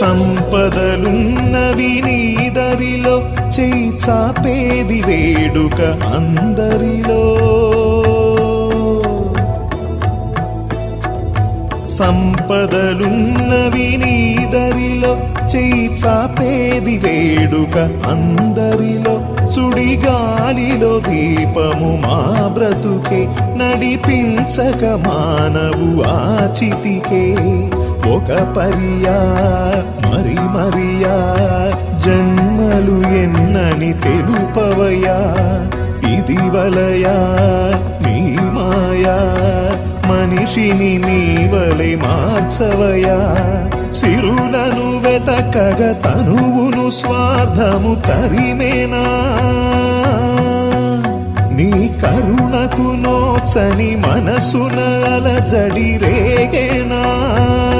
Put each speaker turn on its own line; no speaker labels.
సంపదలున్నవి నీదరిలో చేయి చాపేది వేడుక అందరిలో. సంపదలున్నవి నీదరిలో చేయి చాపేది వేడుక అందరిలో. సుడిగాలిలో దీపము మా బ్రతుకే నడిపించక మానవు ఆచితికే. ఒక మరియా మరి మరియా జన్మలు ఎన్నని తెలుపవయా. ఇది వలయా నీ మాయా మనిషిని నీవలె మార్చవయా. సిరులను వెతకగ తనువును స్వార్థము తరిమేనా. నీ కరుణకు నోచని మనసున అలజడి రేగేనా.